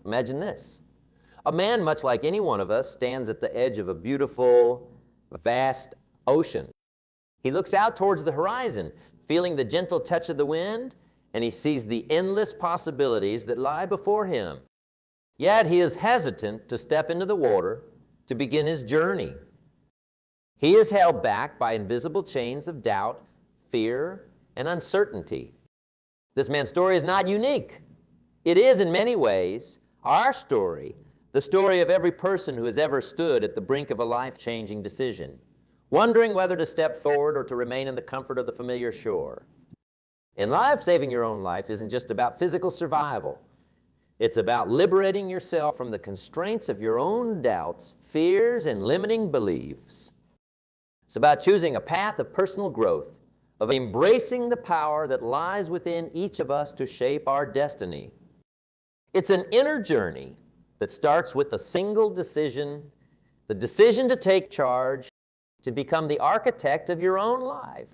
Imagine this. A man, much like any one of us, stands at the edge of a beautiful, vast ocean. He looks out towards the horizon, feeling the gentle touch of the wind, and he sees the endless possibilities that lie before him. Yet he is hesitant to step into the water to begin his journey. He is held back by invisible chains of doubt, fear, and uncertainty. This man's story is not unique. It is, in many ways, our story, the story of every person who has ever stood at the brink of a life-changing decision, wondering whether to step forward or to remain in the comfort of the familiar shore. In life, saving your own life isn't just about physical survival. It's about liberating yourself from the constraints of your own doubts, fears, and limiting beliefs. It's about choosing a path of personal growth, of embracing the power that lies within each of us to shape our destiny. It's an inner journey that starts with a single decision, the decision to take charge, to become the architect of your own life.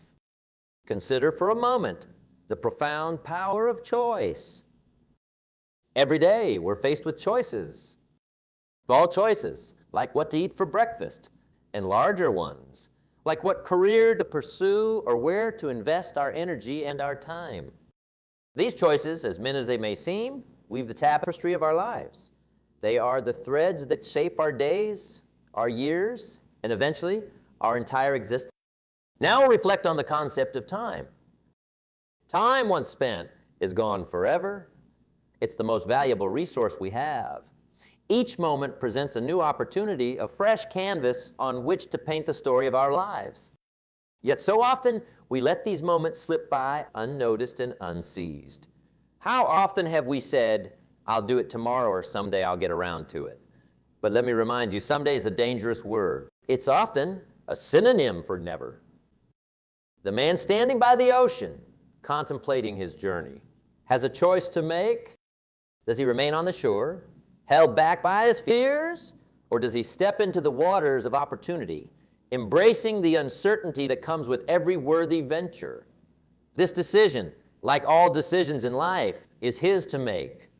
Consider for a moment the profound power of choice. Every day we're faced with choices, small choices, like what to eat for breakfast, and larger ones, like what career to pursue or where to invest our energy and our time. These choices, as many as they may seem, weave the tapestry of our lives. They are the threads that shape our days, our years, and eventually our entire existence. Now we'll reflect on the concept of time. Time once spent is gone forever. It's the most valuable resource we have. Each moment presents a new opportunity, a fresh canvas on which to paint the story of our lives. Yet so often we let these moments slip by unnoticed and unseized. How often have we said, "I'll do it tomorrow," or "someday I'll get around to it"? But let me remind you, someday is a dangerous word. It's often a synonym for never. The man standing by the ocean, contemplating his journey, has a choice to make. Does he remain on the shore, held back by his fears, or does he step into the waters of opportunity, embracing the uncertainty that comes with every worthy venture? This decision, like all decisions in life, is his to make.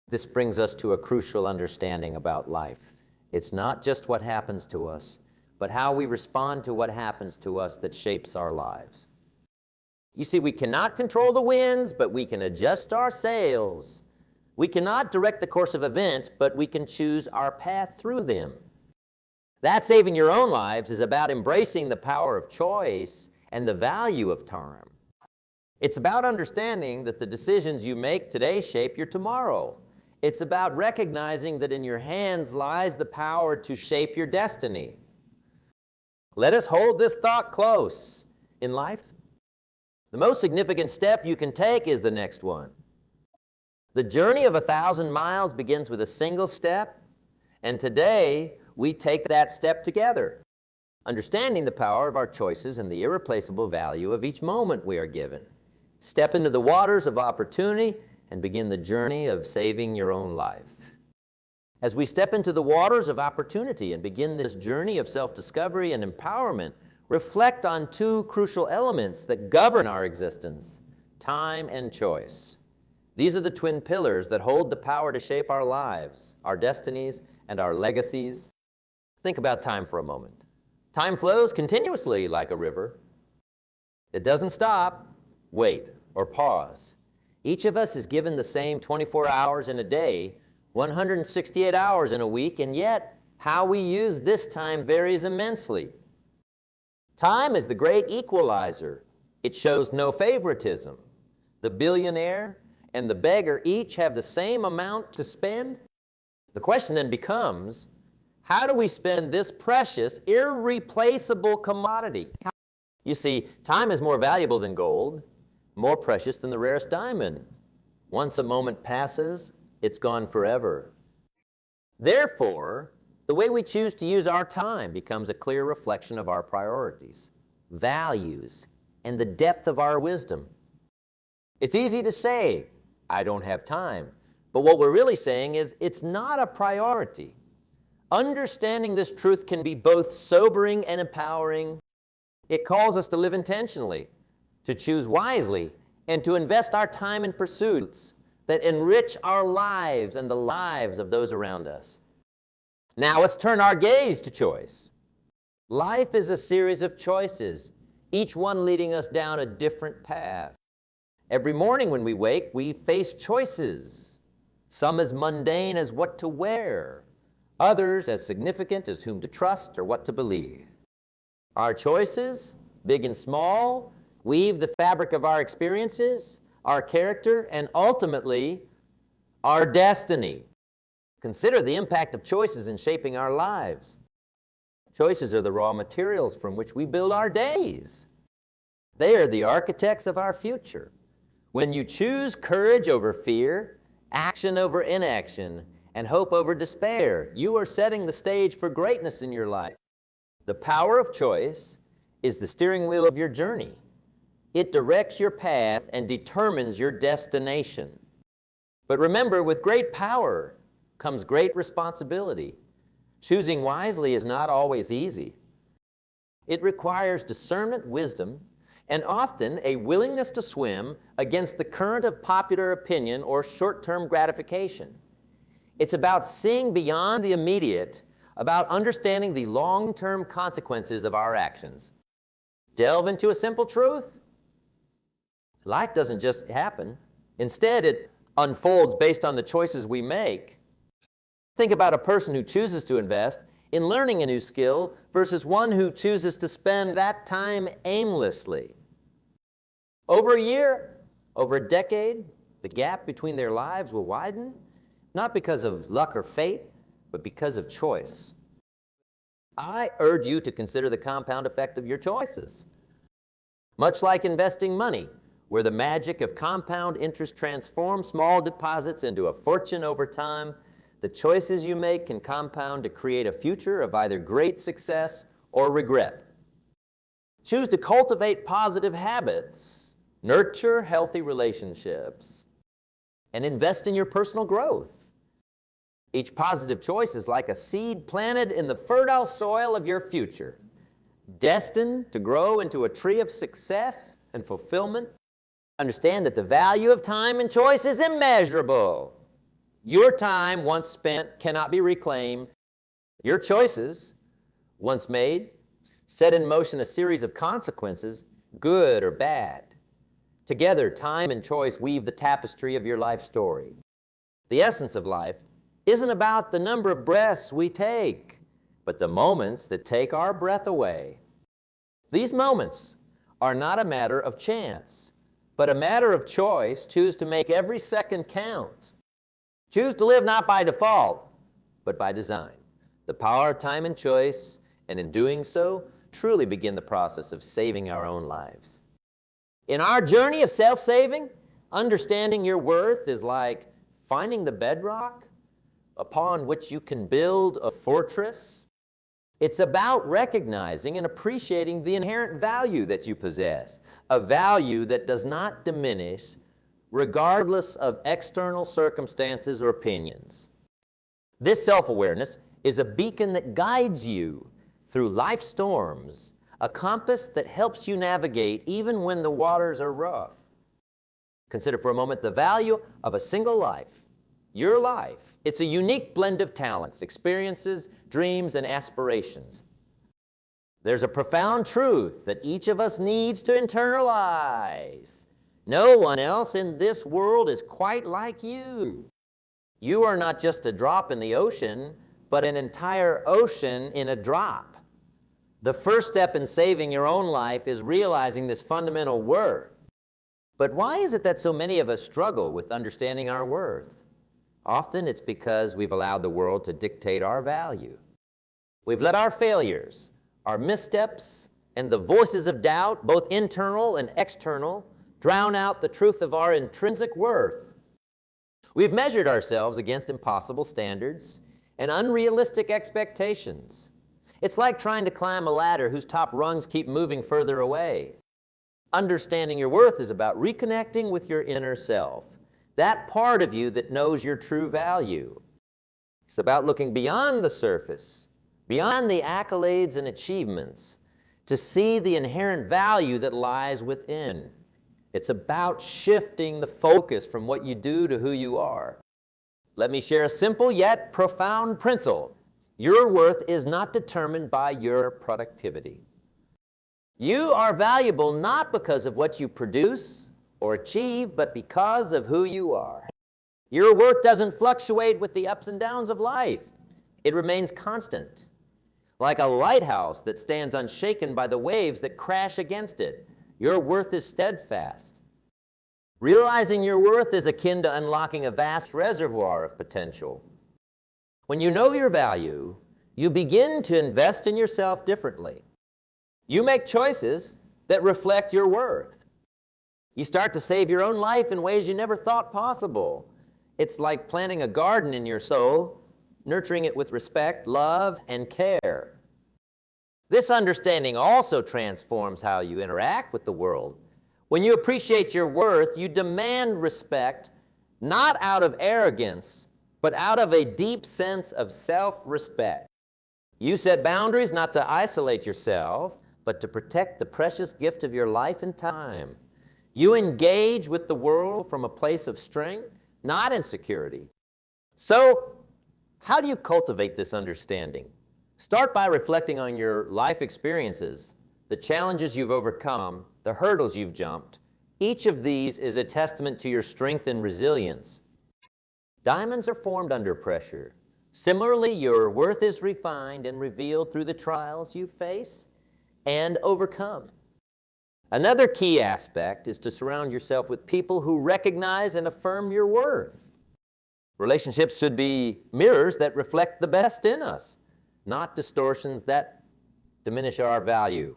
This brings us to a crucial understanding about life. It's not just what happens to us, but how we respond to what happens to us that shapes our lives. You see, we cannot control the winds, but we can adjust our sails. We cannot direct the course of events, but we can choose our path through them. That saving your own lives is about embracing the power of choice and the value of time. It's about understanding that the decisions you make today shape your tomorrow. It's about recognizing that in your hands lies the power to shape your destiny. Let us hold this thought close. In life, the most significant step you can take is the next one. The journey of 1,000 miles begins with a single step, and today we take that step together, understanding the power of our choices and the irreplaceable value of each moment we are given. Step into the waters of opportunity and begin the journey of saving your own life. As we step into the waters of opportunity and begin this journey of self-discovery and empowerment, reflect on two crucial elements that govern our existence: time and choice. These are the twin pillars that hold the power to shape our lives, our destinies, and our legacies. Think about time for a moment. Time flows continuously like a river. It doesn't stop, wait, or pause. Each of us is given the same 24 hours in a day, 168 hours in a week, and yet how we use this time varies immensely. Time is the great equalizer. It shows no favoritism. The billionaire and the beggar each have the same amount to spend. The question then becomes, how do we spend this precious, irreplaceable commodity? You see, time is more valuable than gold, more precious than the rarest diamond. Once a moment passes, it's gone forever. Therefore, the way we choose to use our time becomes a clear reflection of our priorities, values, and the depth of our wisdom. It's easy to say, "I don't have time," but what we're really saying is it's not a priority. Understanding this truth can be both sobering and empowering. It calls us to live intentionally, to choose wisely, and to invest our time in pursuits that enrich our lives and the lives of those around us. Now let's turn our gaze to choice. Life is a series of choices, each one leading us down a different path. Every morning when we wake, we face choices, some as mundane as what to wear, others as significant as whom to trust or what to believe. Our choices, big and small, weave the fabric of our experiences, our character, and ultimately, our destiny. Consider the impact of choices in shaping our lives. Choices are the raw materials from which we build our days. They are the architects of our future. When you choose courage over fear, action over inaction, and hope over despair, you are setting the stage for greatness in your life. The power of choice is the steering wheel of your journey. It directs your path and determines your destination. But remember, with great power comes great responsibility. Choosing wisely is not always easy. It requires discernment, wisdom, and often a willingness to swim against the current of popular opinion or short-term gratification. It's about seeing beyond the immediate, about understanding the long-term consequences of our actions. Delve into a simple truth. Life doesn't just happen. Instead, it unfolds based on the choices we make. Think about a person who chooses to invest in learning a new skill versus one who chooses to spend that time aimlessly. Over a year, over a decade, the gap between their lives will widen, not because of luck or fate, but because of choice. I urge you to consider the compound effect of your choices. Much like investing money, where the magic of compound interest transforms small deposits into a fortune over time, the choices you make can compound to create a future of either great success or regret. Choose to cultivate positive habits, nurture healthy relationships, and invest in your personal growth. Each positive choice is like a seed planted in the fertile soil of your future, destined to grow into a tree of success and fulfillment. Understand that the value of time and choice is immeasurable. Your time, once spent, cannot be reclaimed. Your choices, once made, set in motion a series of consequences, good or bad. Together, time and choice weave the tapestry of your life story. The essence of life isn't about the number of breaths we take, but the moments that take our breath away. These moments are not a matter of chance, but a matter of choice. Choose to make every second count. Choose to live not by default, but by design. The power of time and choice, and in doing so, truly begin the process of saving our own lives. In our journey of self-saving, understanding your worth is like finding the bedrock upon which you can build a fortress. It's about recognizing and appreciating the inherent value that you possess, a value that does not diminish regardless of external circumstances or opinions. This self-awareness is a beacon that guides you through life storms, a compass that helps you navigate even when the waters are rough. Consider for a moment the value of a single life, your life. It's a unique blend of talents, experiences, dreams, and aspirations. There's a profound truth that each of us needs to internalize. No one else in this world is quite like you. You are not just a drop in the ocean, but an entire ocean in a drop. The first step in saving your own life is realizing this fundamental worth. But why is it that so many of us struggle with understanding our worth? Often it's because we've allowed the world to dictate our value. We've let our failures, our missteps, and the voices of doubt, both internal and external, drown out the truth of our intrinsic worth. We've measured ourselves against impossible standards and unrealistic expectations. It's like trying to climb a ladder whose top rungs keep moving further away. Understanding your worth is about reconnecting with your inner self, that part of you that knows your true value. It's about looking beyond the surface, beyond the accolades and achievements, to see the inherent value that lies within. It's about shifting the focus from what you do to who you are. Let me share a simple yet profound principle. Your worth is not determined by your productivity. You are valuable not because of what you produce or achieve, but because of who you are. Your worth doesn't fluctuate with the ups and downs of life. It remains constant, like a lighthouse that stands unshaken by the waves that crash against it. Your worth is steadfast. Realizing your worth is akin to unlocking a vast reservoir of potential. When you know your value, you begin to invest in yourself differently. You make choices that reflect your worth. You start to save your own life in ways you never thought possible. It's like planting a garden in your soul, nurturing it with respect, love, and care. This understanding also transforms how you interact with the world. When you appreciate your worth, you demand respect, not out of arrogance, but out of a deep sense of self-respect. You set boundaries not to isolate yourself, but to protect the precious gift of your life and time. You engage with the world from a place of strength, not insecurity. So, how do you cultivate this understanding? Start by reflecting on your life experiences, the challenges you've overcome, the hurdles you've jumped. Each of these is a testament to your strength and resilience. Diamonds are formed under pressure. Similarly, your worth is refined and revealed through the trials you face and overcome. Another key aspect is to surround yourself with people who recognize and affirm your worth. Relationships should be mirrors that reflect the best in us, not distortions that diminish our value.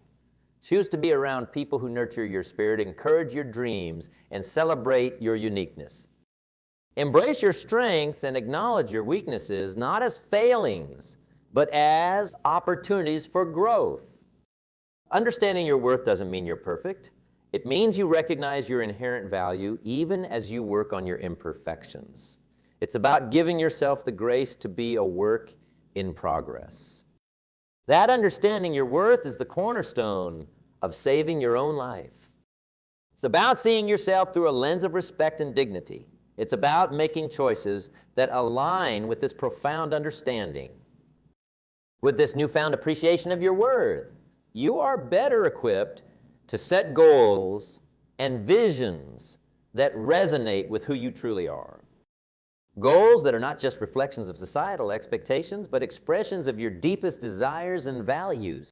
Choose to be around people who nurture your spirit, encourage your dreams, and celebrate your uniqueness. Embrace your strengths and acknowledge your weaknesses, not as failings, but as opportunities for growth. Understanding your worth doesn't mean you're perfect. It means you recognize your inherent value even as you work on your imperfections. It's about giving yourself the grace to be a work in progress. That understanding your worth is the cornerstone of saving your own life. It's about seeing yourself through a lens of respect and dignity. It's about making choices that align with this profound understanding. With this newfound appreciation of your worth, you are better equipped to set goals and visions that resonate with who you truly are. Goals that are not just reflections of societal expectations, but expressions of your deepest desires and values.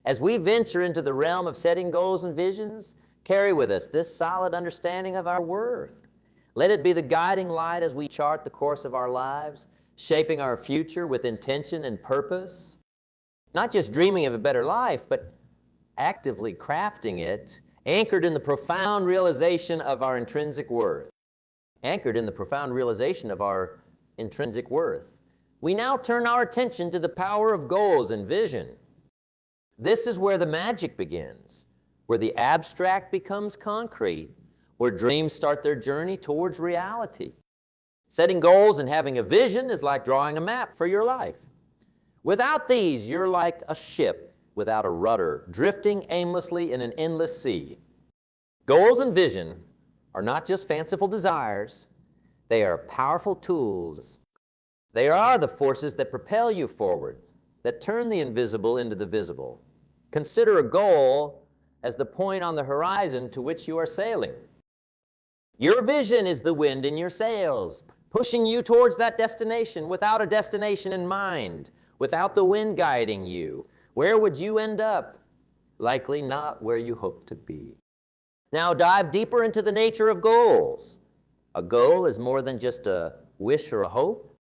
As we venture into the realm of setting goals and visions, carry with us this solid understanding of our worth. Let it be the guiding light as we chart the course of our lives, shaping our future with intention and purpose. Not just dreaming of a better life, but actively crafting it, anchored in the profound realization of our intrinsic worth. Anchored in the profound realization of our intrinsic worth. We now turn our attention to the power of goals and vision. This is where the magic begins, where the abstract becomes concrete, where dreams start their journey towards reality. Setting goals and having a vision is like drawing a map for your life. Without these, you're like a ship without a rudder, drifting aimlessly in an endless sea. Goals and vision are not just fanciful desires, they are powerful tools. They are the forces that propel you forward, that turn the invisible into the visible. Consider a goal as the point on the horizon to which you are sailing. Your vision is the wind in your sails, pushing you towards that destination without a destination in mind, without the wind guiding you. Where would you end up? Likely not where you hope to be. Now dive deeper into the nature of goals. A goal is more than just a wish or a hope.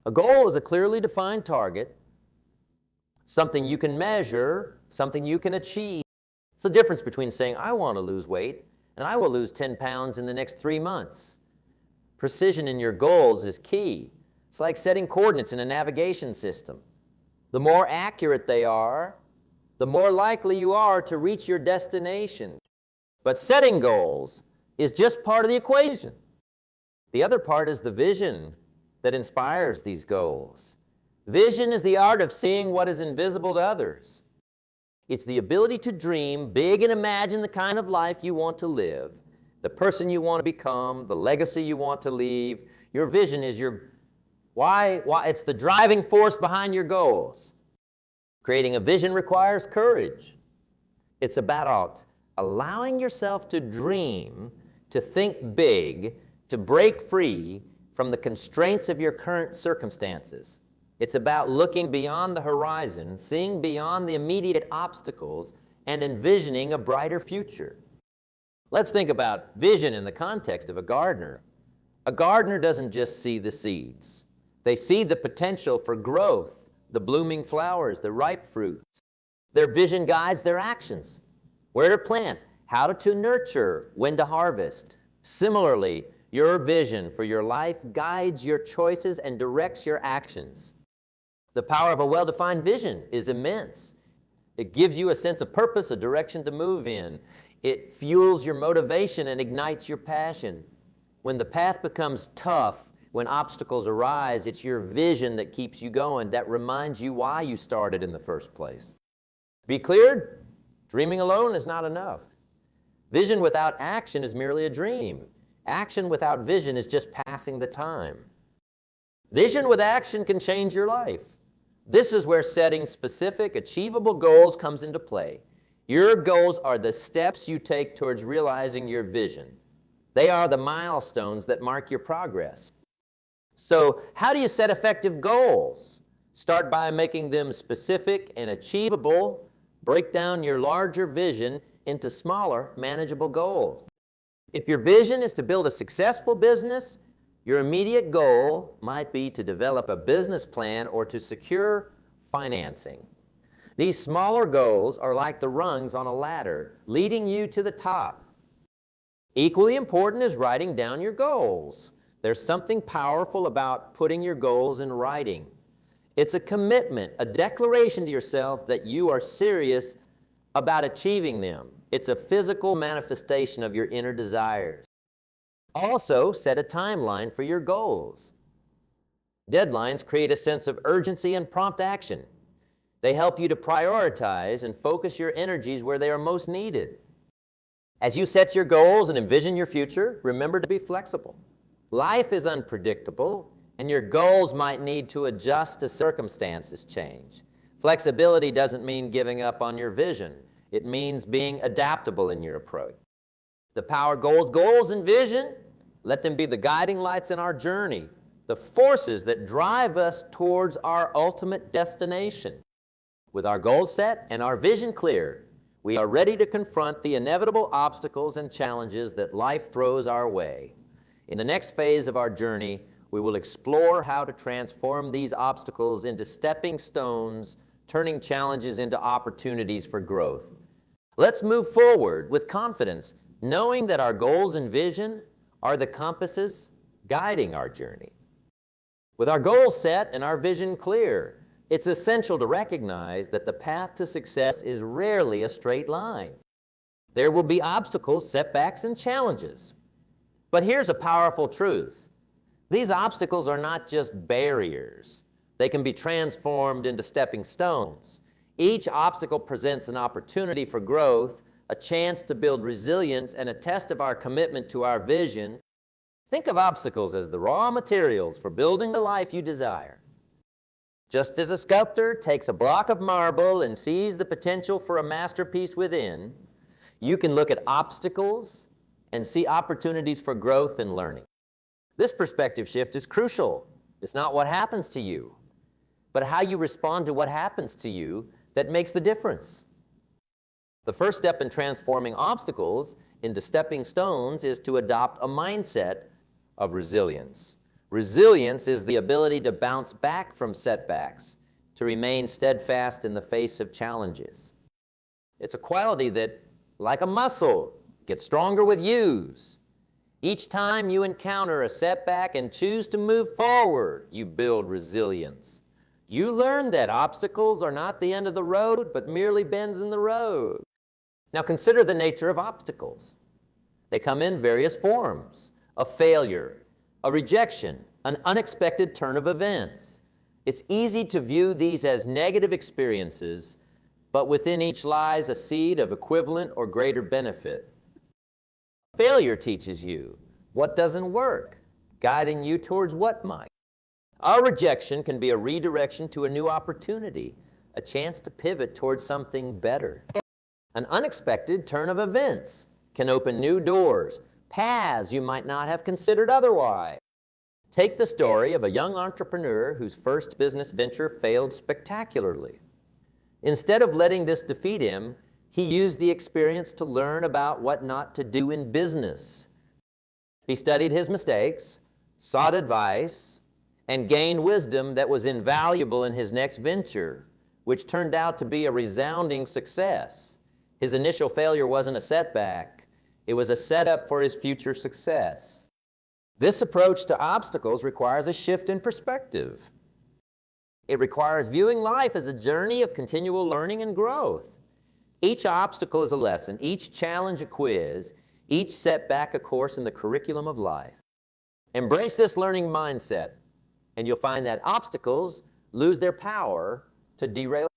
A goal is a clearly defined target, something you can measure, something you can achieve. It's the difference between saying, I want to lose weight, and I will lose 10 pounds in the next 3 months. Precision in your goals is key. It's like setting coordinates in a navigation system. The more accurate they are, the more likely you are to reach your destination. But setting goals is just part of the equation. The other part is the vision that inspires these goals. Vision is the art of seeing what is invisible to others. It's the ability to dream big and imagine the kind of life you want to live. the person you want to become, the legacy you want to leave. Your vision is your why. It's the driving force behind your goals. Creating a vision requires courage. It's about allowing yourself to dream, to think big, to break free from the constraints of your current circumstances. It's about looking beyond the horizon, seeing beyond the immediate obstacles, and envisioning a brighter future. Let's think about vision in the context of a gardener. A gardener doesn't just see the seeds. They see the potential for growth, the blooming flowers, the ripe fruits. Their vision guides their actions. Where to plant, how to nurture, when to harvest. Similarly, your vision for your life guides your choices and directs your actions. The power of a well-defined vision is immense. It gives you a sense of purpose, a direction to move in. It fuels your motivation and ignites your passion. When the path becomes tough, when obstacles arise, it's your vision that keeps you going, that reminds you why you started in the first place. Be clear, dreaming alone is not enough. Vision without action is merely a dream. Action without vision is just passing the time. Vision with action can change your life. This is where setting specific, achievable goals comes into play. Your goals are the steps you take towards realizing your vision. They are the milestones that mark your progress. So, how do you set effective goals? Start by making them specific and achievable. Break down your larger vision into smaller, manageable goals. If your vision is to build a successful business, your immediate goal might be to develop a business plan or to secure financing. These smaller goals are like the rungs on a ladder, leading you to the top. Equally important is writing down your goals. There's something powerful about putting your goals in writing. It's a commitment, a declaration to yourself that you are serious about achieving them. It's a physical manifestation of your inner desires. Also, set a timeline for your goals. Deadlines create a sense of urgency and prompt action. They help you to prioritize and focus your energies where they are most needed. As you set your goals and envision your future, remember to be flexible. Life is unpredictable, and your goals might need to adjust as circumstances change. Flexibility doesn't mean giving up on your vision. It means being adaptable in your approach. The power goals and vision, let them be the guiding lights in our journey, the forces that drive us towards our ultimate destination. With our goals set and our vision clear, we are ready to confront the inevitable obstacles and challenges that life throws our way. In the next phase of our journey, we will explore how to transform these obstacles into stepping stones, turning challenges into opportunities for growth. Let's move forward with confidence, knowing that our goals and vision are the compasses guiding our journey. With our goals set and our vision clear, it's essential to recognize that the path to success is rarely a straight line. There will be obstacles, setbacks, and challenges. But here's a powerful truth. These obstacles are not just barriers. They can be transformed into stepping stones. Each obstacle presents an opportunity for growth, a chance to build resilience, and a test of our commitment to our vision. Think of obstacles as the raw materials for building the life you desire. Just as a sculptor takes a block of marble and sees the potential for a masterpiece within, you can look at obstacles and see opportunities for growth and learning. This perspective shift is crucial. It's not what happens to you, but how you respond to what happens to you that makes the difference. The first step in transforming obstacles into stepping stones is to adopt a mindset of resilience. Resilience is the ability to bounce back from setbacks, to remain steadfast in the face of challenges. It's a quality that, like a muscle, gets stronger with use. Each time you encounter a setback and choose to move forward, you build resilience. You learn that obstacles are not the end of the road, but merely bends in the road. Now consider the nature of obstacles. They come in various forms: a failure, a rejection, an unexpected turn of events. It's easy to view these as negative experiences, but within each lies a seed of equivalent or greater benefit. Failure teaches you what doesn't work, guiding you towards what might. Our rejection can be a redirection to a new opportunity, a chance to pivot towards something better. An unexpected turn of events can open new doors, paths you might not have considered otherwise. Take the story of a young entrepreneur whose first business venture failed spectacularly. Instead of letting this defeat him, he used the experience to learn about what not to do in business. He studied his mistakes, sought advice, and gained wisdom that was invaluable in his next venture, which turned out to be a resounding success. His initial failure wasn't a setback, it was a setup for his future success. This approach to obstacles requires a shift in perspective. It requires viewing life as a journey of continual learning and growth. Each obstacle is a lesson, each challenge a quiz, each setback a course in the curriculum of life. Embrace this learning mindset, and you'll find that obstacles lose their power to derail.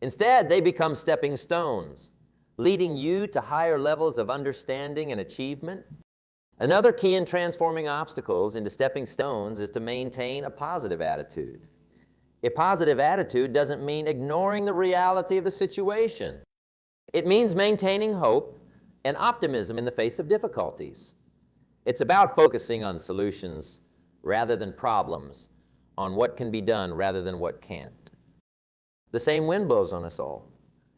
Instead, they become stepping stones, leading you to higher levels of understanding and achievement. Another key in transforming obstacles into stepping stones is to maintain a positive attitude. A positive attitude doesn't mean ignoring the reality of the situation. It means maintaining hope and optimism in the face of difficulties. It's about focusing on solutions rather than problems, on what can be done rather than what can't. The same wind blows on us all.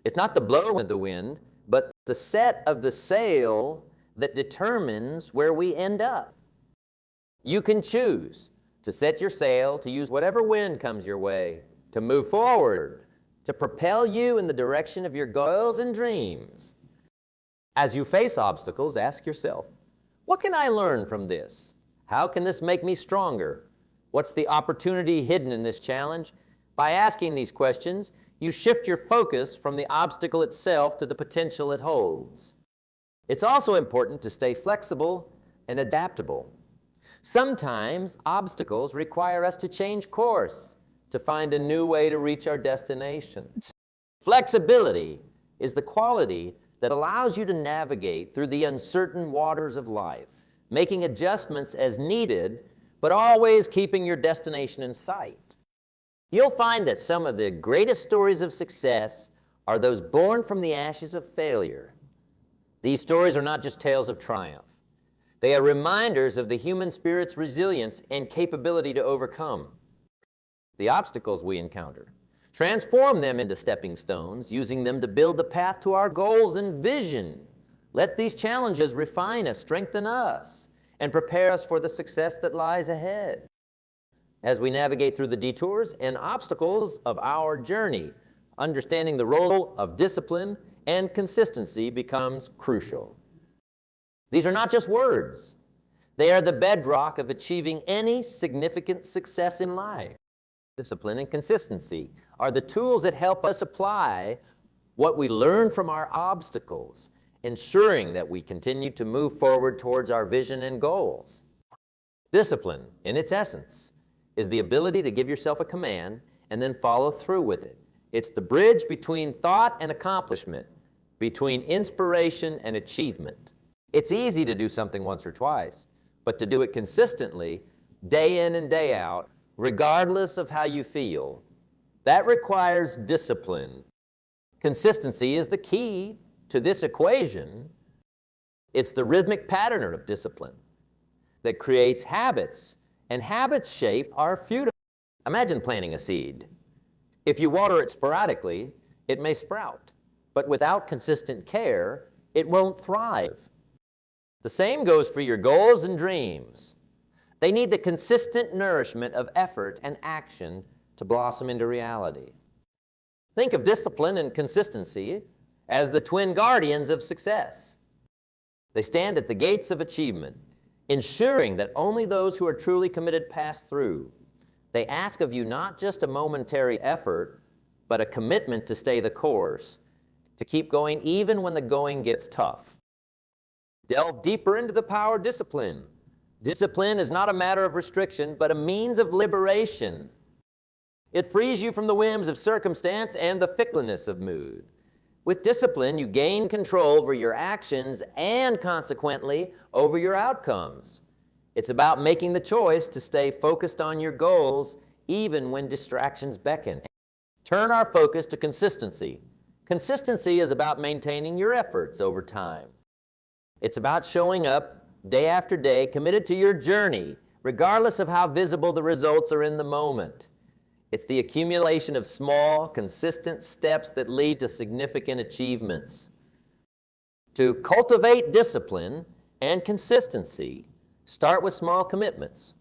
It's not the blow of the wind, but the set of the sail that determines where we end up. You can choose to set your sail, to use whatever wind comes your way, to move forward, to propel you in the direction of your goals and dreams. As you face obstacles, ask yourself, what can I learn from this? How can this make me stronger? What's the opportunity hidden in this challenge? By asking these questions, you shift your focus from the obstacle itself to the potential it holds. It's also important to stay flexible and adaptable. Sometimes obstacles require us to change course, to find a new way to reach our destination. Flexibility is the quality that allows you to navigate through the uncertain waters of life, making adjustments as needed, but always keeping your destination in sight. You'll find that some of the greatest stories of success are those born from the ashes of failure. These stories are not just tales of triumph. They are reminders of the human spirit's resilience and capability to overcome the obstacles we encounter. Transform them into stepping stones, using them to build the path to our goals and vision. Let these challenges refine us, strengthen us, and prepare us for the success that lies ahead. As we navigate through the detours and obstacles of our journey, understanding the role of discipline and consistency becomes crucial. These are not just words. They are the bedrock of achieving any significant success in life. Discipline and consistency are the tools that help us apply what we learn from our obstacles, ensuring that we continue to move forward towards our vision and goals. Discipline, in its essence, is the ability to give yourself a command and then follow through with it. It's the bridge between thought and accomplishment, between inspiration and achievement. It's easy to do something once or twice, but to do it consistently, day in and day out, regardless of how you feel, that requires discipline. Consistency is the key to this equation. It's the rhythmic pattern of discipline that creates habits, and habits shape our future. Imagine planting a seed. If you water it sporadically, it may sprout, but without consistent care, it won't thrive. The same goes for your goals and dreams. They need the consistent nourishment of effort and action to blossom into reality. Think of discipline and consistency as the twin guardians of success. They stand at the gates of achievement, ensuring that only those who are truly committed pass through. They ask of you not just a momentary effort, but a commitment to stay the course, to keep going even when the going gets tough. Delve deeper into the power of discipline. Discipline is not a matter of restriction, but a means of liberation. It frees you from the whims of circumstance and the fickleness of mood. With discipline, you gain control over your actions and consequently over your outcomes. It's about making the choice to stay focused on your goals even when distractions beckon. Turn our focus to consistency. Consistency is about maintaining your efforts over time. It's about showing up day after day, committed to your journey, regardless of how visible the results are in the moment. It's the accumulation of small, consistent steps that lead to significant achievements. To cultivate discipline and consistency, start with small commitments.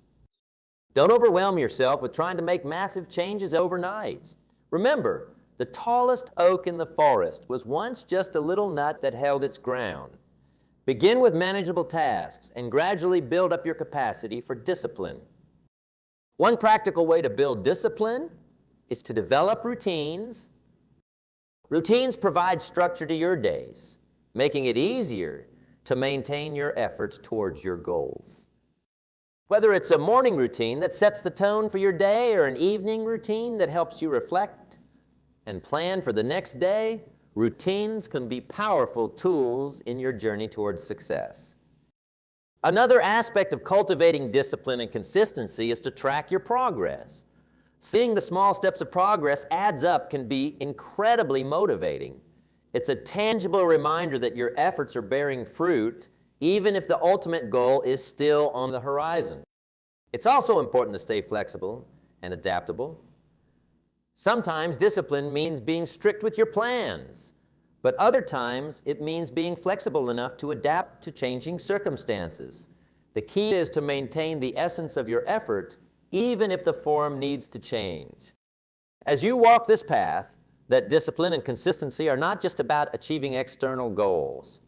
Don't overwhelm yourself with trying to make massive changes overnight. Remember, the tallest oak in the forest was once just a little nut that held its ground. Begin with manageable tasks and gradually build up your capacity for discipline. One practical way to build discipline is to develop routines. Routines provide structure to your days, making it easier to maintain your efforts towards your goals. Whether it's a morning routine that sets the tone for your day or an evening routine that helps you reflect and plan for the next day, routines can be powerful tools in your journey towards success. Another aspect of cultivating discipline and consistency is to track your progress. Seeing the small steps of progress adds up can be incredibly motivating. It's a tangible reminder that your efforts are bearing fruit, even if the ultimate goal is still on the horizon. It's also important to stay flexible and adaptable. Sometimes discipline means being strict with your plans, but other times it means being flexible enough to adapt to changing circumstances. The key is to maintain the essence of your effort, even if the form needs to change. As you walk this path, that discipline and consistency are not just about achieving external goals.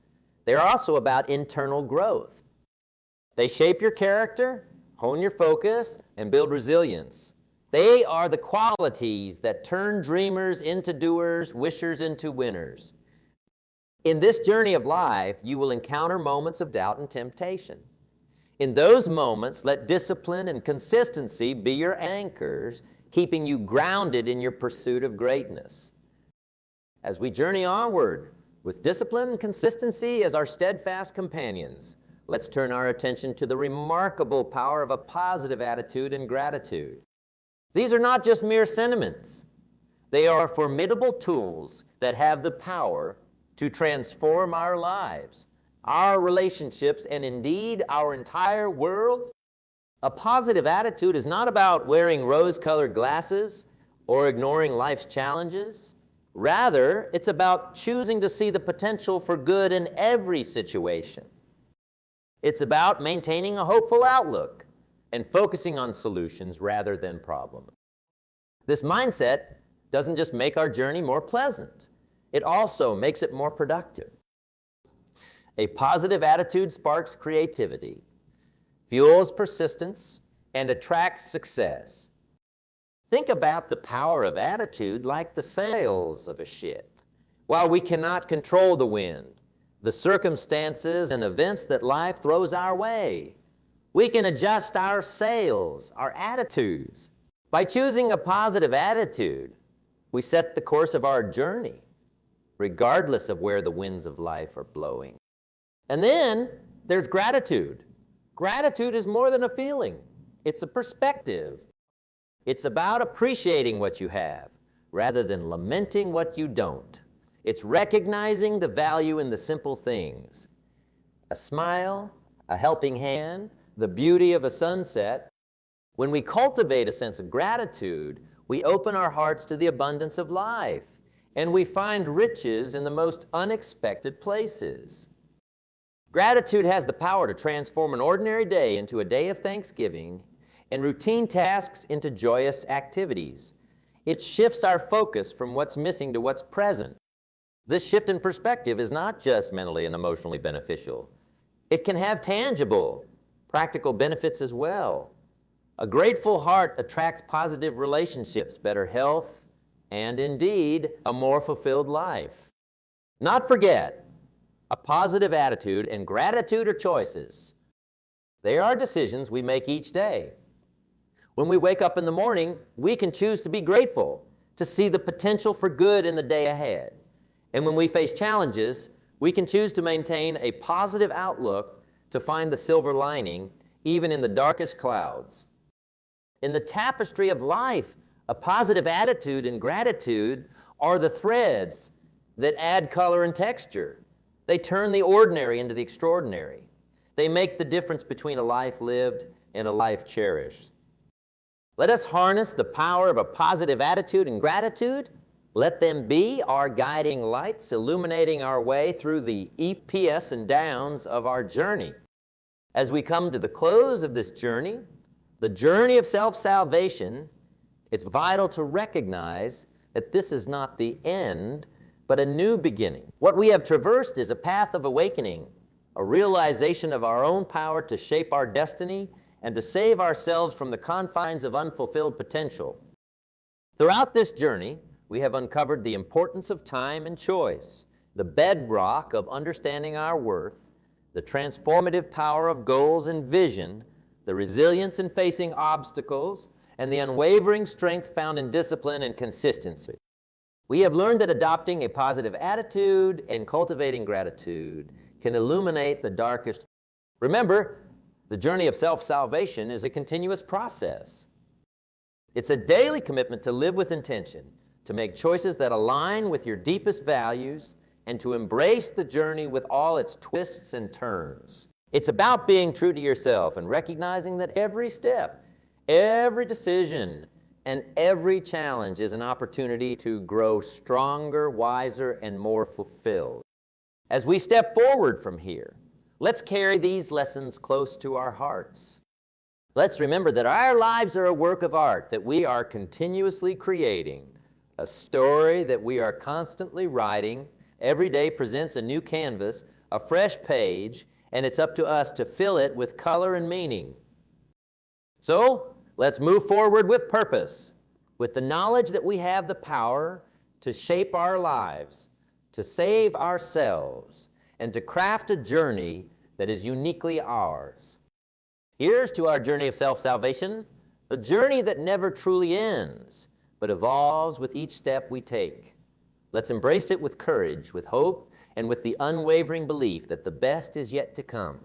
They're also about internal growth. They shape your character, hone your focus, and build resilience. They are the qualities that turn dreamers into doers, wishers into winners. In this journey of life, you will encounter moments of doubt and temptation. In those moments, let discipline and consistency be your anchors, keeping you grounded in your pursuit of greatness. As we journey onward, with discipline and consistency as our steadfast companions, let's turn our attention to the remarkable power of a positive attitude and gratitude. These are not just mere sentiments. They are formidable tools that have the power to transform our lives, our relationships, and indeed our entire world. A positive attitude is not about wearing rose-colored glasses or ignoring life's challenges. Rather, it's about choosing to see the potential for good in every situation. It's about maintaining a hopeful outlook and focusing on solutions rather than problems. This mindset doesn't just make our journey more pleasant, it also makes it more productive. A positive attitude sparks creativity, fuels persistence, and attracts success. Think about the power of attitude like the sails of a ship. While we cannot control the wind, the circumstances and events that life throws our way, we can adjust our sails, our attitudes. By choosing a positive attitude, we set the course of our journey, regardless of where the winds of life are blowing. And then there's gratitude. Gratitude is more than a feeling. It's a perspective. It's about appreciating what you have rather than lamenting what you don't. It's recognizing the value in the simple things. A smile, a helping hand, the beauty of a sunset. When we cultivate a sense of gratitude, we open our hearts to the abundance of life, and we find riches in the most unexpected places. Gratitude has the power to transform an ordinary day into a day of thanksgiving and routine tasks into joyous activities. It shifts our focus from what's missing to what's present. This shift in perspective is not just mentally and emotionally beneficial. It can have tangible, practical benefits as well. A grateful heart attracts positive relationships, better health, and indeed, a more fulfilled life. Not forget, a positive attitude and gratitude are choices. They are decisions we make each day. When we wake up in the morning, we can choose to be grateful, to see the potential for good in the day ahead. And when we face challenges, we can choose to maintain a positive outlook to find the silver lining, even in the darkest clouds. In the tapestry of life, a positive attitude and gratitude are the threads that add color and texture. They turn the ordinary into the extraordinary. They make the difference between a life lived and a life cherished. Let us harness the power of a positive attitude and gratitude. Let them be our guiding lights, illuminating our way through the ups and downs of our journey. As we come to the close of this journey, the journey of self-salvation, it's vital to recognize that this is not the end, but a new beginning. What we have traversed is a path of awakening, a realization of our own power to shape our destiny and to save ourselves from the confines of unfulfilled potential. Throughout this journey, we have uncovered the importance of time and choice, the bedrock of understanding our worth, the transformative power of goals and vision, the resilience in facing obstacles, and the unwavering strength found in discipline and consistency. We have learned that adopting a positive attitude and cultivating gratitude can illuminate the darkest. Remember, the journey of self-salvation is a continuous process. It's a daily commitment to live with intention, to make choices that align with your deepest values, and to embrace the journey with all its twists and turns. It's about being true to yourself and recognizing that every step, every decision, and every challenge is an opportunity to grow stronger, wiser, and more fulfilled. As we step forward from here, let's carry these lessons close to our hearts. Let's remember that our lives are a work of art that we are continuously creating, a story that we are constantly writing. Every day presents a new canvas, a fresh page, and it's up to us to fill it with color and meaning. So, let's move forward with purpose, with the knowledge that we have the power to shape our lives, to save ourselves, and to craft a journey that is uniquely ours. Here's to our journey of self-salvation, a journey that never truly ends, but evolves with each step we take. Let's embrace it with courage, with hope, and with the unwavering belief that the best is yet to come.